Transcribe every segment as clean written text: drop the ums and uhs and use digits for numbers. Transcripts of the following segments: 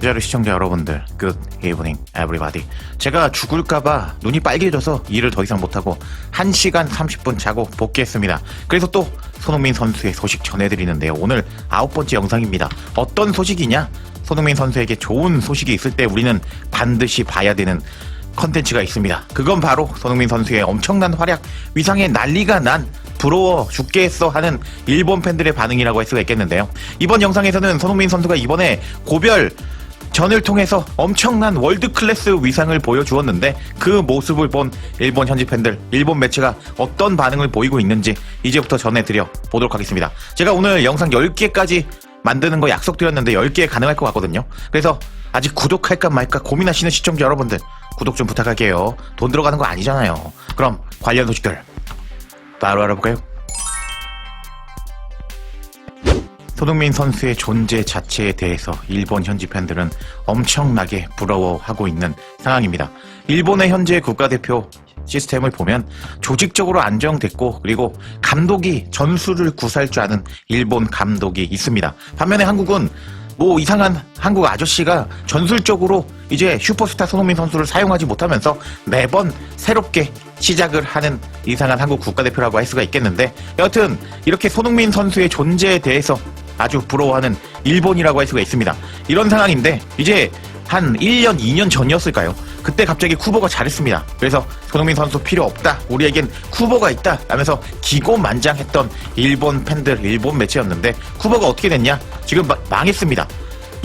자루 시청자 여러분들, Good evening, everybody. 제가 죽을까봐 눈이 빨개져서 일을 더 이상 못하고 1시간 30분 자고 복귀했습니다. 그래서 또 손흥민 선수의 소식 전해드리는데요. 오늘 9번째 영상입니다. 어떤 소식이냐? 손흥민 선수에게 좋은 소식이 있을 때 우리는 반드시 봐야 되는 컨텐츠가 있습니다. 그건 바로 손흥민 선수의 엄청난 활약, 위상에 난리가 난 부러워 죽겠어 하는 일본 팬들의 반응이라고 할 수가 있겠는데요. 이번 영상에서는 손흥민 선수가 이번에 고별 전을 통해서 엄청난 월드클래스 위상을 보여주었는데 그 모습을 본 일본 현지 팬들, 일본 매체가 어떤 반응을 보이고 있는지 이제부터 전해드려 보도록 하겠습니다. 제가 오늘 영상 10개까지 만드는 거 약속드렸는데 10개 가능할 것 같거든요. 그래서 아직 구독할까 말까 고민하시는 시청자 여러분들, 구독 좀 부탁할게요. 돈 들어가는 거 아니잖아요. 그럼 관련 소식들 바로 알아볼까요? 손흥민 선수의 존재 자체에 대해서 일본 현지 팬들은 엄청나게 부러워하고 있는 상황입니다. 일본의 현재 국가대표 시스템을 보면 조직적으로 안정됐고, 그리고 감독이 전술을 구사할 줄 아는 일본 감독이 있습니다. 반면에 한국은 뭐 이상한 한국 아저씨가 전술적으로 이제 슈퍼스타 손흥민 선수를 사용하지 못하면서 매번 새롭게 시작을 하는 이상한 한국 국가대표라고 할 수가 있겠는데, 여하튼 이렇게 손흥민 선수의 존재에 대해서 아주 부러워하는 일본이라고 할 수가 있습니다. 이런 상황인데 이제 한 1년, 2년 전이었을까요? 그때 갑자기 쿠보가 잘했습니다. 그래서 손흥민 선수 필요 없다, 우리에겐 쿠보가 있다 라면서 기고만장했던 일본 팬들, 일본 매체였는데 쿠보가 어떻게 됐냐? 지금 망했습니다.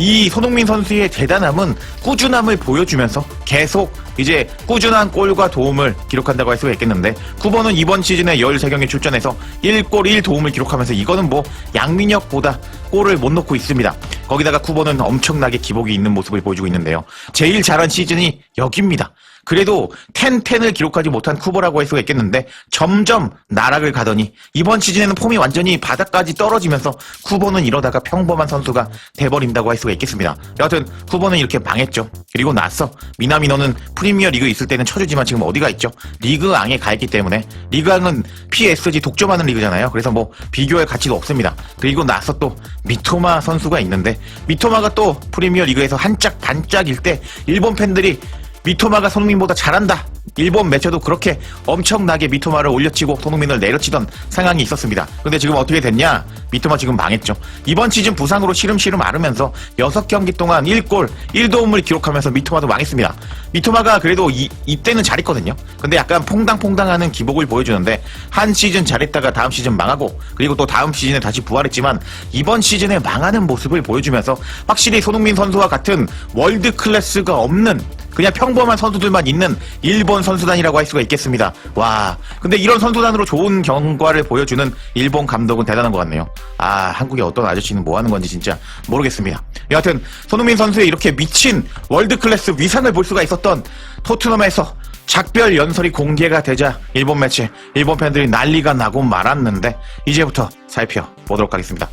이 손흥민 선수의 대단함은 꾸준함을 보여주면서 계속 이제 꾸준한 골과 도움을 기록한다고 할 수가 있겠는데, 쿠보는 이번 시즌에 13경기에 출전해서 1골 1도움을 기록하면서 이거는 뭐 양민혁보다 골을 못 넣고 있습니다. 거기다가 쿠보는 엄청나게 기복이 있는 모습을 보여주고 있는데요. 제일 잘한 시즌이 여기입니다. 그래도 10을 기록하지 못한 쿠보라고 할 수가 있겠는데 점점 나락을 가더니 이번 시즌에는 폼이 완전히 바닥까지 떨어지면서 쿠보는 이러다가 평범한 선수가 돼버린다고 할 수가 있겠습니다. 여하튼 쿠보는 이렇게 망했죠. 그리고 나서 미나미노는 프리미어 리그 있을 때는 쳐주지만 지금 어디가 있죠? 리그앙에 가 있기 때문에, 리그앙은 PSG 독점하는 리그잖아요. 그래서 뭐 비교할 가치도 없습니다. 그리고 나서 또 미토마 선수가 있는데, 미토마가 또 프리미어 리그에서 한짝 반짝일 때 일본 팬들이 미토마가 손흥민보다 잘한다, 일본 매체도 그렇게 엄청나게 미토마를 올려치고 손흥민을 내려치던 상황이 있었습니다. 근데 지금 어떻게 됐냐? 미토마 지금 망했죠. 이번 시즌 부상으로 시름시름 앓으면서 6경기 동안 1골 1도움을 기록하면서 미토마도 망했습니다. 미토마가 그래도 이때는 잘했거든요. 근데 약간 퐁당퐁당하는 기복을 보여주는데, 한 시즌 잘했다가 다음 시즌 망하고, 그리고 또 다음 시즌에 다시 부활했지만 이번 시즌에 망하는 모습을 보여주면서 확실히 손흥민 선수와 같은 월드 클래스가 없는 그냥 평범한 선수들만 있는 일본 선수단이라고 할 수가 있겠습니다. 와, 근데 이런 선수단으로 좋은 경과를 보여주는 일본 감독은 대단한 것 같네요. 아, 한국의 어떤 아저씨는 뭐 하는 건지 진짜 모르겠습니다. 여하튼 손흥민 선수의 이렇게 미친 월드클래스 위상을 볼 수가 있었던 토트넘에서 작별 연설이 공개가 되자 일본 매체, 일본 팬들이 난리가 나고 말았는데 이제부터 살펴보도록 하겠습니다.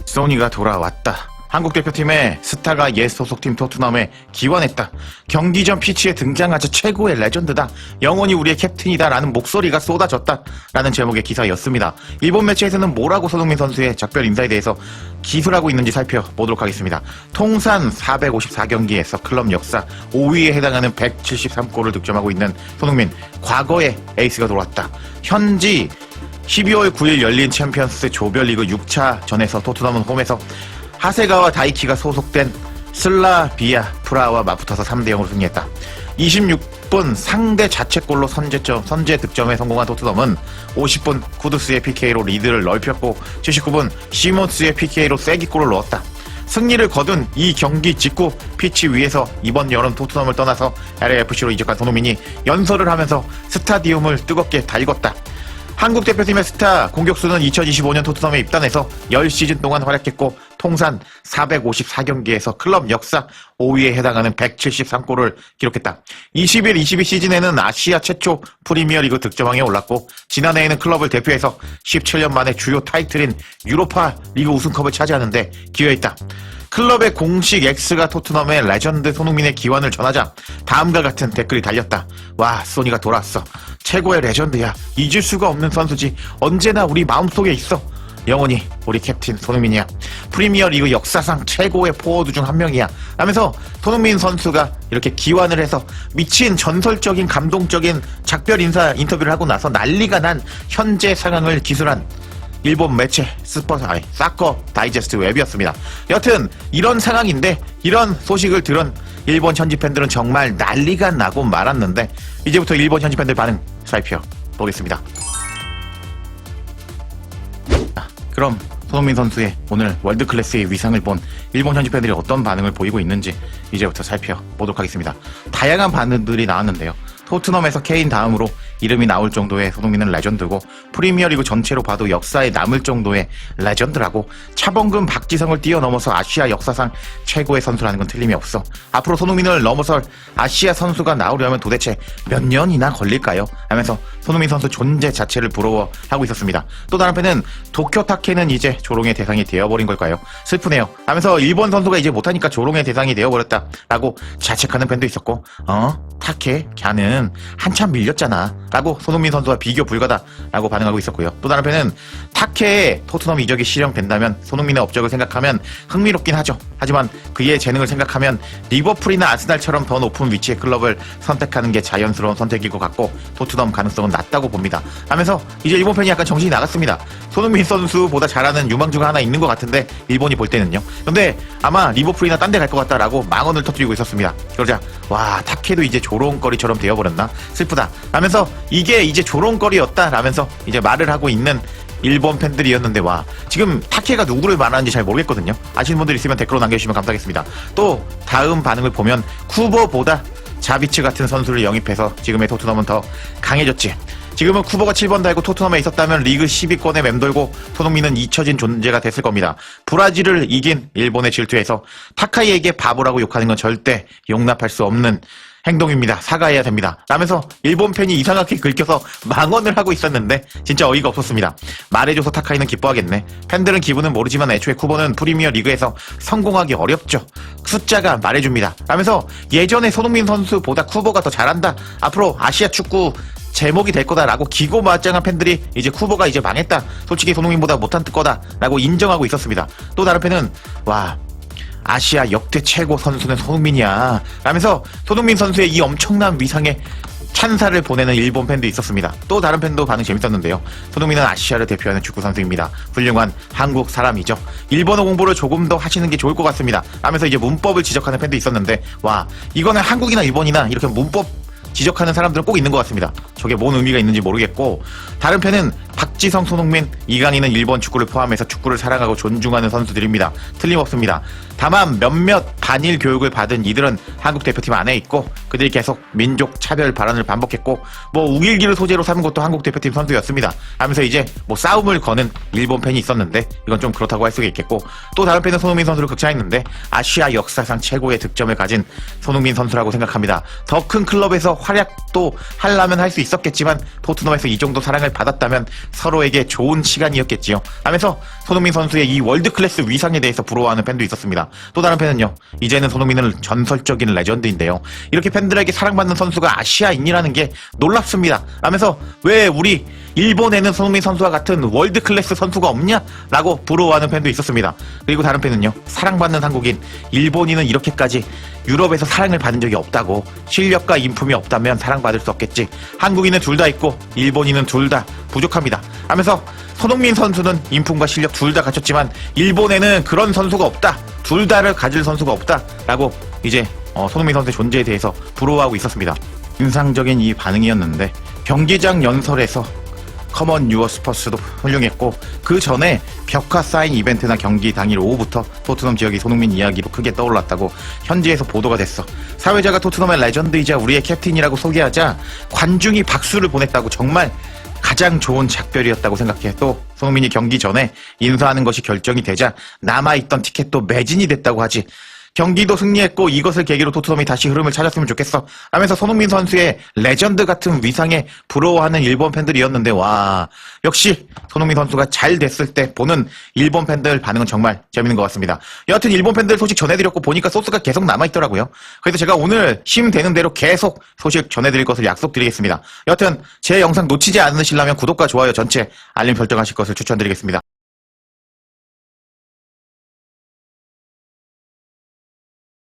소니가 돌아왔다. 한국 대표팀의 스타가 옛 소속팀 토트넘에 기원했다. 경기 전 피치에 등장하자 최고의 레전드다. 영원히 우리의 캡틴이다 라는 목소리가 쏟아졌다 라는 제목의 기사였습니다. 일본 매체에서는 뭐라고 손흥민 선수의 작별 인사에 대해서 기술하고 있는지 살펴보도록 하겠습니다. 통산 454경기에서 클럽 역사 5위에 해당하는 173골을 득점하고 있는 손흥민, 과거의 에이스가 돌아왔다. 현지 12월 9일 열린 챔피언스 조별리그 6차 전에서 토트넘은 홈에서 하세가와 다이키가 소속된 슬라비아 프라하와 맞붙어서 3대0으로 승리했다. 26분 상대 자책골로 선제 득점에 성공한 토트넘은 50분 쿠두스의 PK로 리드를 넓혔고 79분 시몬스의 PK로 쐐기골을 넣었다. 승리를 거둔 이 경기 직후 피치 위에서 이번 여름 토트넘을 떠나서 LAFC로 이적한 손흥민이 연설을 하면서 스타디움을 뜨겁게 달궜다. 한국 대표팀의 스타 공격수는 2025년 토트넘에 입단해서 10시즌 동안 활약했고 통산 454경기에서 클럽 역사 5위에 해당하는 173골을 기록했다. 21-22 시즌에는 아시아 최초 프리미어리그 득점왕에 올랐고, 지난해에는 클럽을 대표해서 17년 만에 주요 타이틀인 유로파 리그 우승컵을 차지하는데 기여했다. 클럽의 공식 X가 토트넘의 레전드 손흥민의 기원을 전하자 다음과 같은 댓글이 달렸다. 와, 소니가 돌아왔어. 최고의 레전드야. 잊을 수가 없는 선수지. 언제나 우리 마음속에 있어. 영원히 우리 캡틴 손흥민이야. 프리미어리그 역사상 최고의 포워드 중 한 명이야. 하면서 손흥민 선수가 이렇게 기환을 해서 미친 전설적인 감동적인 작별 인사 인터뷰를 하고 나서 난리가 난 현재 상황을 기술한 일본 매체 사커 다이제스트 웹이었습니다. 여튼 이런 상황인데 이런 소식을 들은 일본 현지 팬들은 정말 난리가 나고 말았는데 이제부터 일본 현지 팬들 반응 살펴보겠습니다. 그럼 손흥민 선수의 오늘 월드클래스의 위상을 본 일본 현지 팬들이 어떤 반응을 보이고 있는지 이제부터 살펴보도록 하겠습니다. 다양한 반응들이 나왔는데요. 토트넘에서 케인 다음으로 이름이 나올 정도의 손흥민은 레전드고 프리미어리그 전체로 봐도 역사에 남을 정도의 레전드라고 차범근 박지성을 뛰어넘어서 아시아 역사상 최고의 선수라는 건 틀림이 없어. 앞으로 손흥민을 넘어설 아시아 선수가 나오려면 도대체 몇 년이나 걸릴까요? 하면서 손흥민 선수 존재 자체를 부러워하고 있었습니다. 또 다른 팬은 도쿄 타케는 이제 조롱의 대상이 되어버린 걸까요? 슬프네요. 하면서 일본 선수가 이제 못하니까 조롱의 대상이 되어버렸다라고 자책하는 팬도 있었고 타케 걔는 한참 밀렸잖아 라고 손흥민 선수와 비교 불가다라고 반응하고 있었고요. 또 다른 팬은 타케의 토트넘 이적이 실현된다면 손흥민의 업적을 생각하면 흥미롭긴 하죠. 하지만 그의 재능을 생각하면 리버풀이나 아스날처럼 더 높은 위치의 클럽을 선택하는 게 자연스러운 선택일 것 같고 토트넘 가능성은 낮다고 봅니다. 하면서 이제 일본 팬이 약간 정신이 나갔습니다. 손흥민 선수보다 잘하는 유망주가 하나 있는 것 같은데 일본이 볼 때는요. 근데 아마 리버풀이나 딴 데 갈 것 같다라고 망언을 터뜨리고 있었습니다. 그러자 와 타케도 이제 조롱거리처럼 되어버렸나 슬프다 하면서 이게 이제 조롱거리였다라면서 이제 말을 하고 있는 일본 팬들이었는데 와 지금 타케가 누구를 말하는지 잘 모르겠거든요. 아시는 분들 있으면 댓글로 남겨주시면 감사하겠습니다. 또 다음 반응을 보면 쿠보보다 자비츠 같은 선수를 영입해서 지금의 토트넘은 더 강해졌지. 지금은 쿠보가 7번 달고 토트넘에 있었다면 리그 10위권에 맴돌고 손흥민은 잊혀진 존재가 됐을 겁니다. 브라질을 이긴 일본의 질투에서 타카이에게 바보라고 욕하는 건 절대 용납할 수 없는 행동입니다. 사과해야 됩니다. 라면서 일본 팬이 이상하게 긁혀서 망언을 하고 있었는데 진짜 어이가 없었습니다. 말해줘서 타카이는 기뻐하겠네. 팬들은 기분은 모르지만 애초에 쿠보는 프리미어 리그에서 성공하기 어렵죠. 숫자가 말해줍니다. 라면서 예전에 손흥민 선수보다 쿠보가 더 잘한다. 앞으로 아시아 축구 제목이 될 거다라고 기고만장한 팬들이 이제 쿠보가 이제 망했다. 솔직히 손흥민보다 못한 거다라고 인정하고 있었습니다. 또 다른 팬은 와 아시아 역대 최고 선수는 손흥민이야 라면서 손흥민 선수의 이 엄청난 위상에 찬사를 보내는 일본 팬도 있었습니다. 또 다른 팬도 반응 재밌었는데요. 손흥민은 아시아를 대표하는 축구 선수입니다. 훌륭한 한국 사람이죠. 일본어 공부를 조금 더 하시는 게 좋을 것 같습니다. 라면서 이제 문법을 지적하는 팬도 있었는데 와 이거는 한국이나 일본이나 이렇게 문법 지적하는 사람들은 꼭 있는 것 같습니다. 저게 뭔 의미가 있는지 모르겠고 다른 팬은 박지성, 손흥민, 이강인은 일본 축구를 포함해서 축구를 사랑하고 존중하는 선수들입니다. 틀림없습니다. 다만 몇몇 반일 교육을 받은 이들은 한국 대표팀 안에 있고 그들이 계속 민족 차별 발언을 반복했고 뭐 우길기를 소재로 삼은 것도 한국 대표팀 선수였습니다. 하면서 이제 뭐 싸움을 거는 일본 팬이 있었는데 이건 좀 그렇다고 할 수가 있겠고 또 다른 팬은 손흥민 선수를 극찬했는데 아시아 역사상 최고의 득점을 가진 손흥민 선수라고 생각합니다. 더 큰 클럽에서 활약도 하려면 할 수 있었겠지만 토트넘에서 이 정도 사랑을 받았다면 서로에게 좋은 시간이었겠지요. 하면서 손흥민 선수의 이 월드클래스 위상에 대해서 부러워하는 팬도 있었습니다. 또 다른 팬은요. 이제는 손흥민은 전설적인 레전드인데요. 이렇게 팬들에게 사랑받는 선수가 아시아인이라는 게 놀랍습니다. 하면서 왜 우리 일본에는 손흥민 선수와 같은 월드클래스 선수가 없냐? 라고 부러워하는 팬도 있었습니다. 그리고 다른 팬은요. 사랑받는 한국인, 일본인은 이렇게까지 유럽에서 사랑을 받은 적이 없다고 실력과 인품이 없다면 사랑받을 수 없겠지. 한국인은 둘 다 있고 일본인은 둘 다 부족합니다. 하면서 손흥민 선수는 인품과 실력 둘 다 갖췄지만 일본에는 그런 선수가 없다. 둘 다를 가질 선수가 없다. 라고 이제 손흥민 선수의 존재에 대해서 부러워하고 있었습니다. 인상적인 이 반응이었는데 경기장 연설에서 커먼 유어 스퍼스도 훌륭했고 그 전에 벽화 사인 이벤트나 경기 당일 오후부터 토트넘 지역이 손흥민 이야기로 크게 떠올랐다고 현지에서 보도가 됐어. 사회자가 토트넘의 레전드이자 우리의 캡틴이라고 소개하자 관중이 박수를 보냈다고 정말 가장 좋은 작별이었다고 생각해. 또 손흥민이 경기 전에 인사하는 것이 결정이 되자 남아있던 티켓도 매진이 됐다고 하지. 경기도 승리했고 이것을 계기로 토트넘이 다시 흐름을 찾았으면 좋겠어 하면서 손흥민 선수의 레전드 같은 위상에 부러워하는 일본 팬들이었는데 와 역시 손흥민 선수가 잘 됐을 때 보는 일본 팬들 반응은 정말 재밌는 것 같습니다. 여하튼 일본 팬들 소식 전해드렸고 보니까 소스가 계속 남아있더라고요. 그래서 제가 오늘 힘 되는 대로 계속 소식 전해드릴 것을 약속드리겠습니다. 여하튼 제 영상 놓치지 않으시려면 구독과 좋아요 전체 알림 설정하실 것을 추천드리겠습니다.